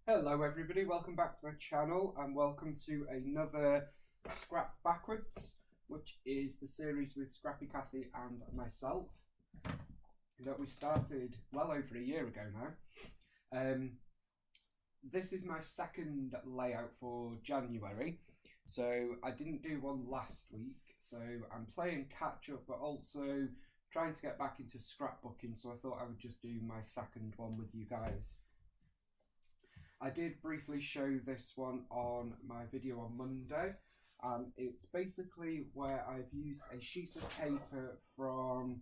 Hello everybody, welcome back to my channel and welcome to another Scrap Backwards, which is the series with Scrappy Cathy and myself that we started well over a year ago now. This is my second layout for January, so I didn't do one last week, so I'm playing catch up but also trying to get back into scrapbooking, so I thought I would just do my second one with you guys. I did briefly show this one on my video on Monday, and it's basically where I've used a sheet of paper from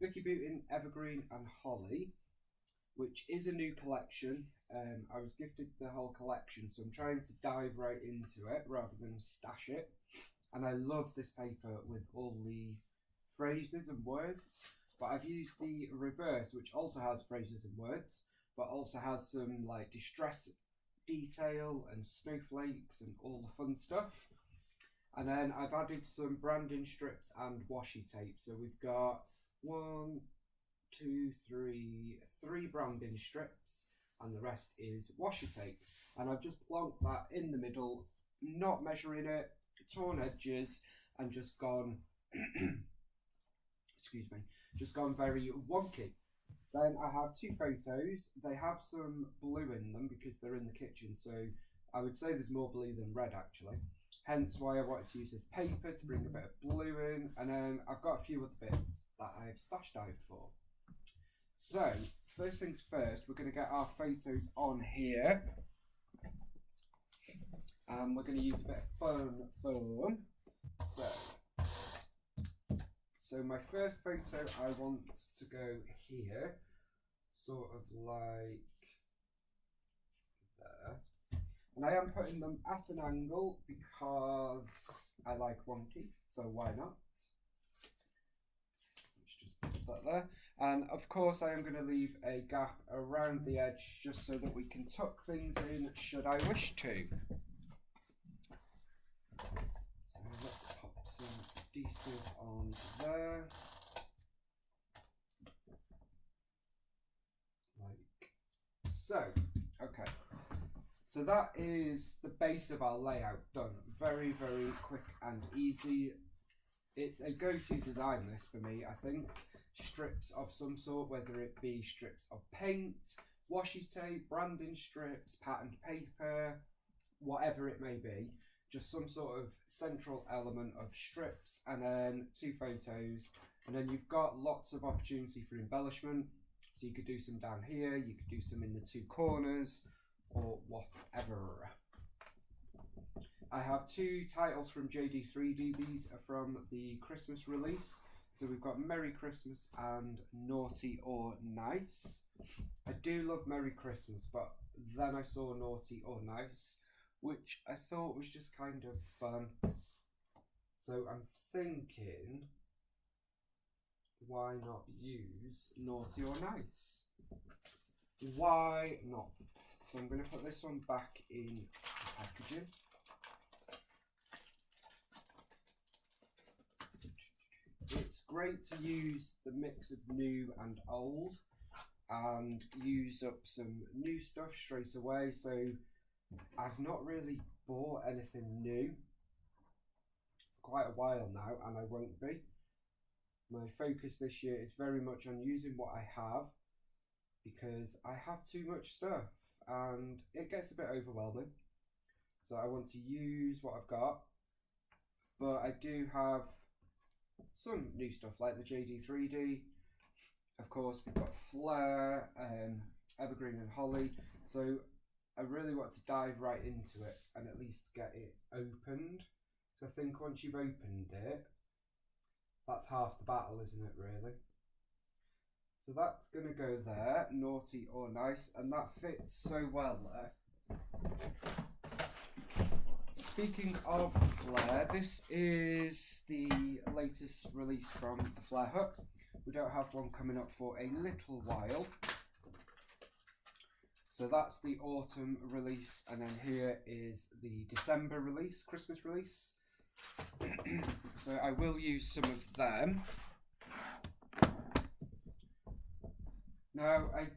Vicky Booten, Evergreen and Holly, which is a new collection. I was gifted the whole collection, so I'm trying to dive right into it rather than stash it. And I love this paper with all the phrases and words, but I've used the reverse, which also has phrases and words, but also has some like distress detail and snowflakes and all the fun stuff. And then I've added some branding strips and washi tape. So we've got three branding strips, and the rest is washi tape. And I've just plonked that in the middle, not measuring it, torn edges, and just gone excuse me, just gone very wonky. Then I have two photos. They have some blue in them because they're in the kitchen, so I would say there's more blue than red actually. Hence why I wanted to use this paper to bring a bit of blue in, and then I've got a few other bits that I've stash dived for. So, first things first, we're going to get our photos on here. And we're going to use a bit of fun foam. So my first photo I want to go here, sort of like there. And I am putting them at an angle because I like wonky, so why not? Let's just put that there. And of course I am going to leave a gap around the edge just so that we can tuck things in should I wish to. So let's pop some adhesive on there. Like so. Okay. So that is the base of our layout done. Very, very quick and easy. It's a go-to design this for me, I think. Strips of some sort, whether it be strips of paint, washi tape, branding strips, patterned paper, whatever it may be. Just some sort of central element of strips and then two photos. And then you've got lots of opportunity for embellishment. So you could do some down here, you could do some in the two corners, or whatever. I have two titles from JD3D. These are from the Christmas release. So we've got Merry Christmas and Naughty or Nice. I do love Merry Christmas, but then I saw Naughty or Nice, which I thought was just kind of fun. So I'm thinking, why not use Naughty or Nice? Why not? So I'm going to put this one back in the packaging. It's great to use the mix of new and old and use up some new stuff straight away. So I've not really bought anything new for quite a while now, and I won't be. My focus this year is very much on using what I have because I have too much stuff and it gets a bit overwhelming. So I want to use what I've got, but I do have some new stuff like the JD3D. Of course, we've got Flair, Evergreen and Holly. So I really want to dive right into it and at least get it opened. So I think once you've opened it, that's half the battle, isn't it, really? So that's going to go there, Naughty or Nice, and that fits so well there. Speaking of Flair, this is the latest release from the Flair Hut. We don't have one coming up for a little while. So that's the autumn release, and then here is the December release, Christmas release. So I will use some of them. Now I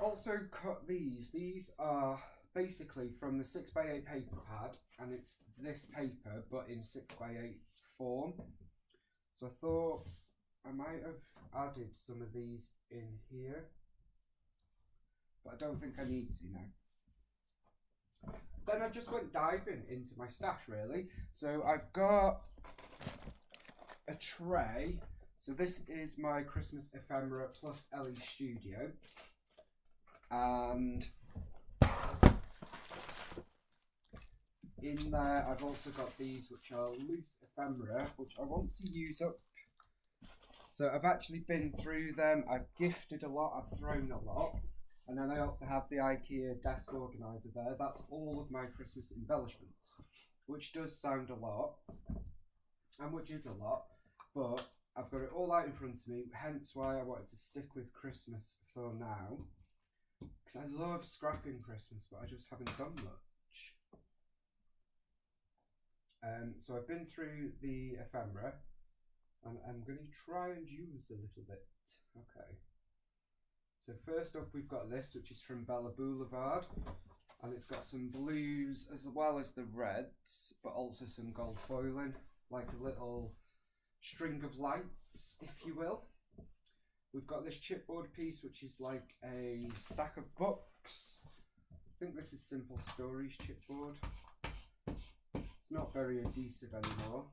also cut these. These are basically from the 6x8 paper pad, and it's this paper but in 6x8 form. So I thought I might have added some of these in here, but I don't think I need to now. Then I just went diving into my stash really. So I've got a tray. So this is my Christmas ephemera plus Ellie Studio, and in there I've also got these, which are loose ephemera, which I want to use up. So I've actually been through them, I've gifted a lot, I've thrown a lot, and then I also have the IKEA desk organiser there. That's all of my Christmas embellishments, which does sound a lot, and which is a lot, but I've got it all out in front of me, hence why I wanted to stick with Christmas for now, because I love scrapping Christmas, but I just haven't done much. So I've been through the ephemera, and I'm going to try and use a little bit. Okay. So first up we've got this, which is from Bella Boulevard, and it's got some blues as well as the reds, but also some gold foiling, like a little string of lights, if you will. We've got this chipboard piece, which is like a stack of books. I think this is Simple Stories chipboard. It's not very adhesive anymore,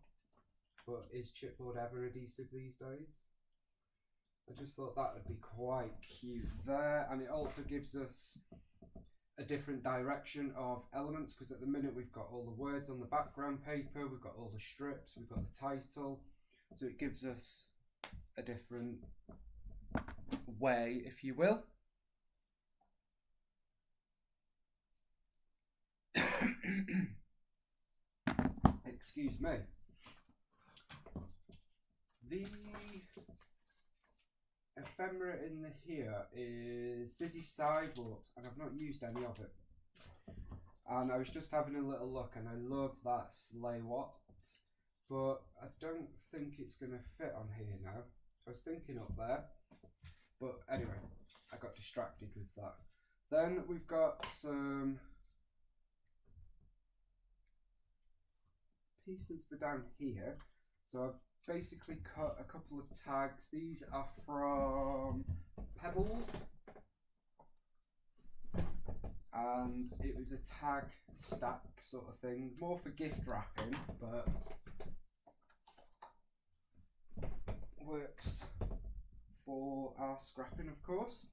but is chipboard ever adhesive these days? I just thought that would be quite cute there, and it also gives us a different direction of elements, because at the minute we've got all the words on the background paper, we've got all the strips, we've got the title, so it gives us a different way, if you will. Excuse me. The ephemera in here is Busy Sidewalks, and I've not used any of it. And I was just having a little look, and I love that Sleigh What, but I don't think it's going to fit on here now. I was thinking up there, but anyway, I got distracted with that. Then we've got some pieces for down here. So I've basically cut a couple of tags. These are from Pebbles, and it was a tag stack sort of thing, more for gift wrapping, but works for our scrapping, of course.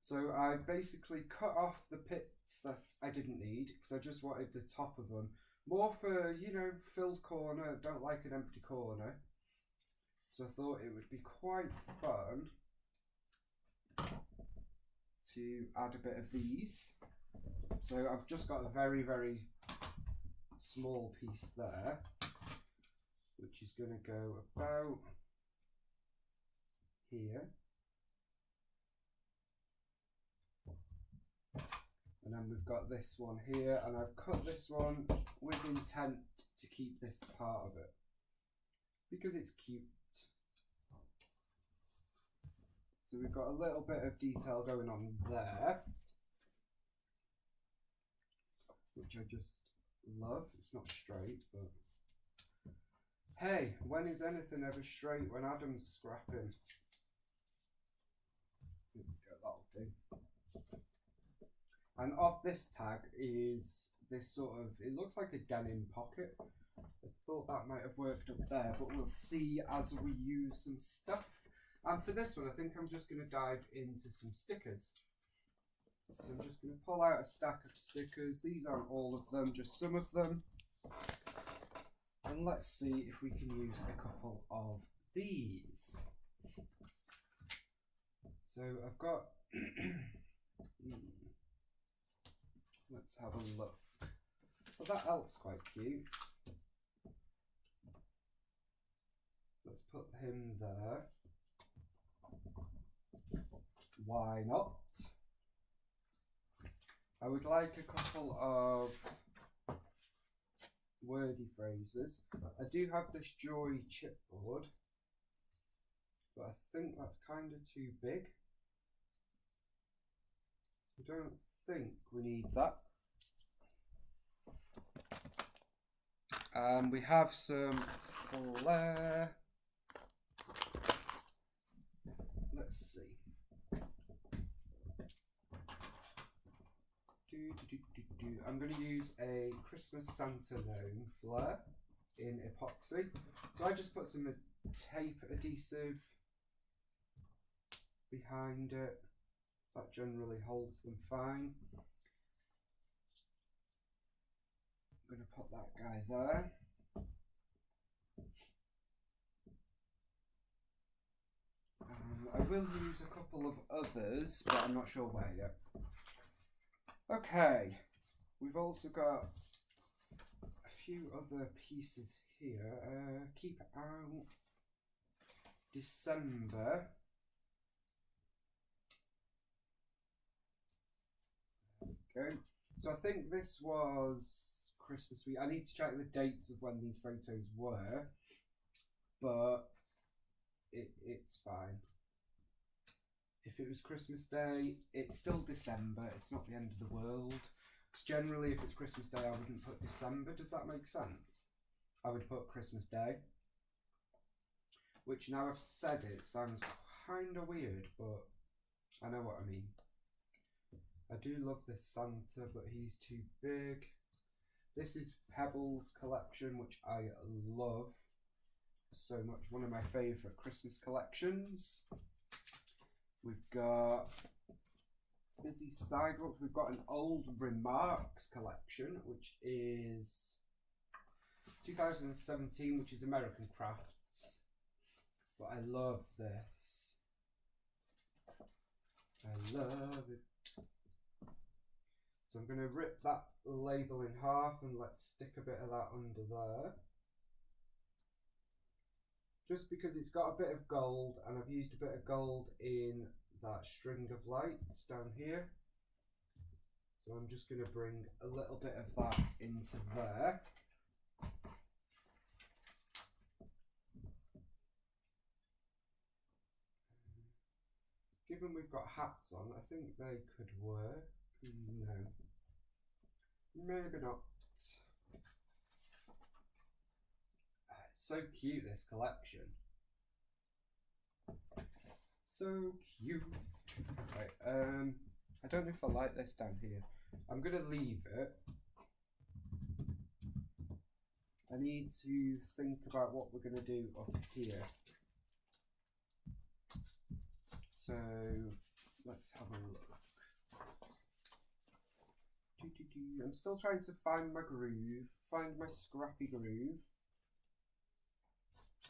So I basically cut off the bits that I didn't need, because I just wanted the top of them, more for, you know, filled corner. Don't like an empty corner, so I thought it would be quite fun to add a bit of these. So I've just got a very, very small piece there, which is going to go about here. And then we've got this one here, and I've cut this one with intent to keep this part of it, because it's cute. So we've got a little bit of detail going on there, which I just love. It's not straight, but hey, when is anything ever straight when Adam's scrapping? There we go, that'll do. And off this tag is this sort of, it looks like a denim pocket. I thought that might have worked up there, but we'll see as we use some stuff. And for this one, I think I'm just going to dive into some stickers. So I'm just going to pull out a stack of stickers. These aren't all of them, just some of them. And let's see if we can use a couple of these. So I've got... Let's have a look. Well, that elk's quite cute. Let's put him there. Why not? I would like a couple of wordy phrases. I do have this Joy chipboard, but I think that's kind of too big. I don't think we need that. We have some flair. Let's see. I'm going to use a Christmas Santa gnome flare in epoxy. So I just put some tape adhesive behind it. That generally holds them fine. I'm going to put that guy there. I will use a couple of others, but I'm not sure where yet. Okay, we've also got a few other pieces here. Keep out December. Okay, so I think this was Christmas week. I need to check the dates of when these photos were, but it's fine. If it was Christmas Day, it's still December. It's not the end of the world. Because generally, if it's Christmas Day, I wouldn't put December. Does that make sense? I would put Christmas Day. Which, now I've said it, sounds kind of weird, but I know what I mean. I do love this Santa, but he's too big. This is Pebbles collection, which I love so much. One of my favourite Christmas collections. We've got Busy Sidewalks. We've got an Old Remarks collection, which is 2017, which is American Crafts. But I love this. I love it. So I'm going to rip that label in half and let's stick a bit of that under there. Just because it's got a bit of gold, and I've used a bit of gold in that string of lights down here. So I'm just going to bring a little bit of that into there. Given we've got hats on, I think they could work. No. Maybe not. It's so cute, this collection. So cute. Right, I don't know if I like this down here. I'm going to leave it. I need to think about what we're going to do up here. So, let's have a look. I'm still trying to find my groove, find my scrappy groove.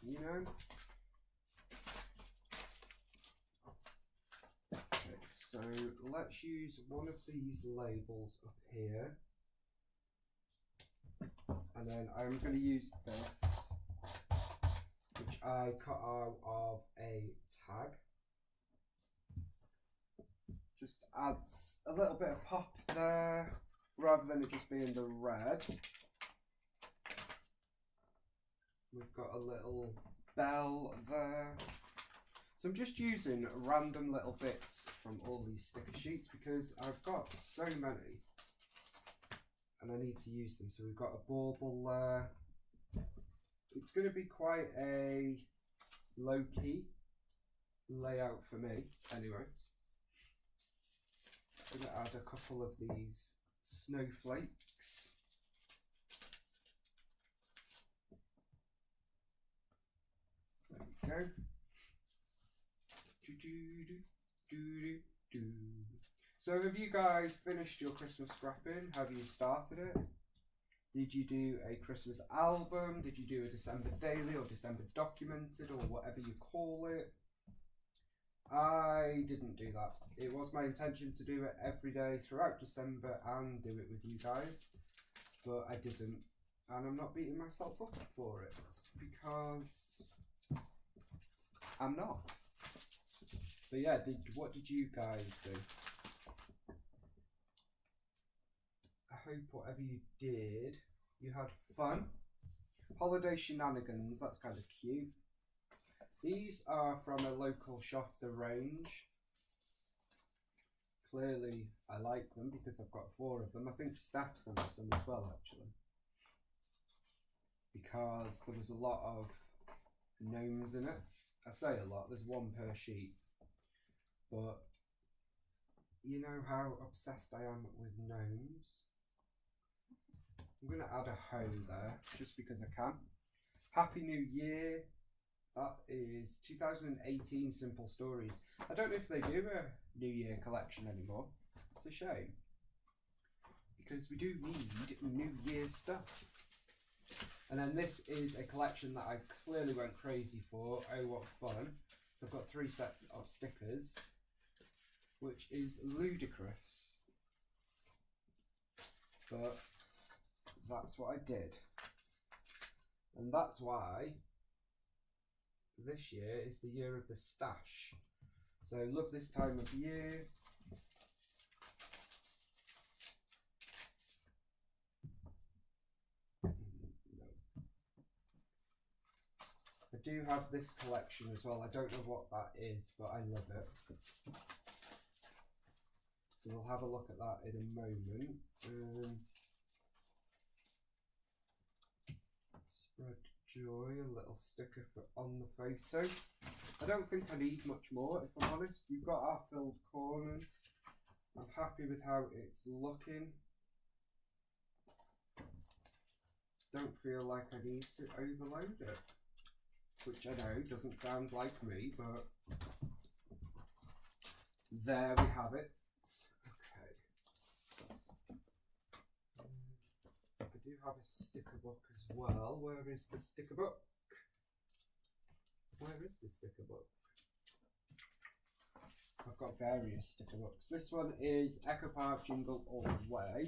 You know? Okay, so let's use one of these labels up here. And then I'm going to use this, which I cut out of a tag. Just adds a little bit of pop there, rather than it just being the red. We've got a little bell there. So I'm just using random little bits from all these sticker sheets because I've got so many and I need to use them. So we've got a bauble there. It's going to be quite a low-key layout for me anyway. I'm going to add a couple of these snowflakes. There we go. So have you guys finished your Christmas scrapping? Have you started it? Did you do a Christmas album? Did you do a December daily or December documented or whatever you call it? I didn't do that. It was my intention to do it every day throughout December and do it with you guys, but I didn't, and I'm not beating myself up for it because I'm not. But yeah, what did you guys do? I hope whatever you did, you had fun. Holiday shenanigans, that's kind of cute. These are from a local shop, The Range. Clearly, I like them because I've got 4 of them. I think Steph sent me some as well, actually. because there was a lot of gnomes in it. I say a lot, there's one per sheet, but you know how obsessed I am with gnomes. I'm going to add a hoe there just because I can. Happy New Year. That is 2018 Simple Stories. I don't know if they do a New Year collection anymore. It's a shame, because we do need New Year stuff. And then this is a collection that I clearly went crazy for. Oh, what fun. So I've got 3 sets of stickers, which is ludicrous. But that's what I did. And that's why this year is the year of the stash. So love this time of year. I do have this collection as well. I don't know what that is, but I love it. So we'll have a look at that in a moment. Spread joy, a little sticker for on the photo. I don't think I need much more, if I'm honest. You've got our filled corners. I'm happy with how it's looking. Don't feel like I need to overload it, which I know doesn't sound like me, but there we have it. I do have a sticker book as well. Where is the sticker book? Where is the sticker book? I've got various sticker books. This one is Echo Park Jingle All the Way.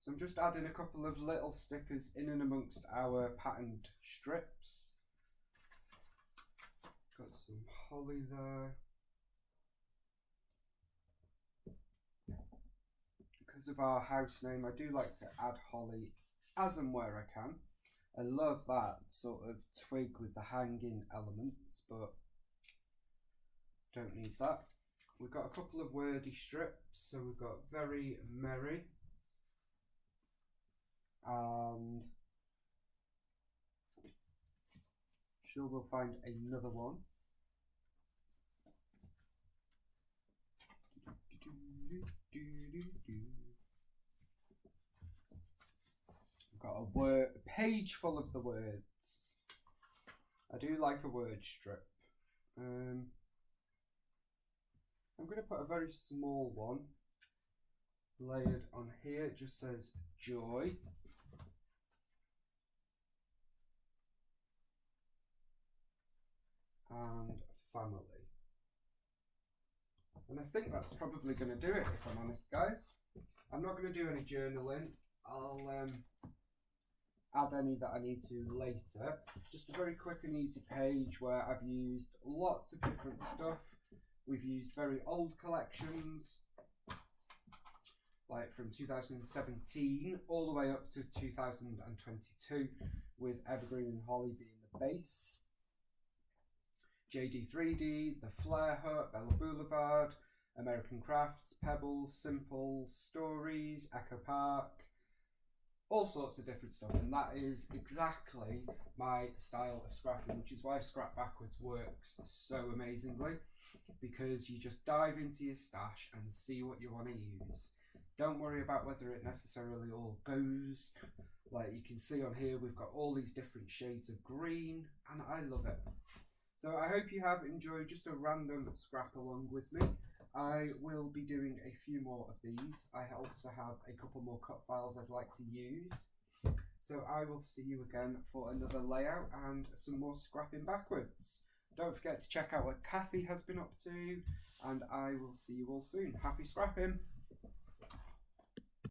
So I'm just adding a couple of little stickers in and amongst our patterned strips. Got some holly there. Because of our house name, I do like to add holly as and where I can. I love that sort of twig with the hanging elements, but don't need that. We've got a couple of wordy strips, so we've got very merry, and sure we'll find another one. Got a page full of the words. I do like a word strip. I'm going to put a very small one layered on here. It just says joy. And family. And I think that's probably going to do it, if I'm honest, guys. I'm not going to do any journaling. I'll add any that I need to later. Just a very quick and easy page where I've used lots of different stuff. We've used very old collections, like from 2017 all the way up to 2022, with Evergreen and Holly being the base. JD3D, The Flare Hut, Bella Boulevard, American Crafts, Pebbles, Simple Stories, Echo Park, all sorts of different stuff, and that is exactly my style of scrapping, which is why Scrap Backwards works so amazingly, because you just dive into your stash and see what you want to use. Don't worry about whether it necessarily all goes. Like you can see on here, we've got all these different shades of green, and I love it. So I hope you have enjoyed just a random scrap along with me. I will be doing a few more of these. I also have a couple more cut files I'd like to use. So I will see you again for another layout and some more scrapping backwards. Don't forget to check out what Kathy has been up to, and I will see you all soon. Happy scrapping!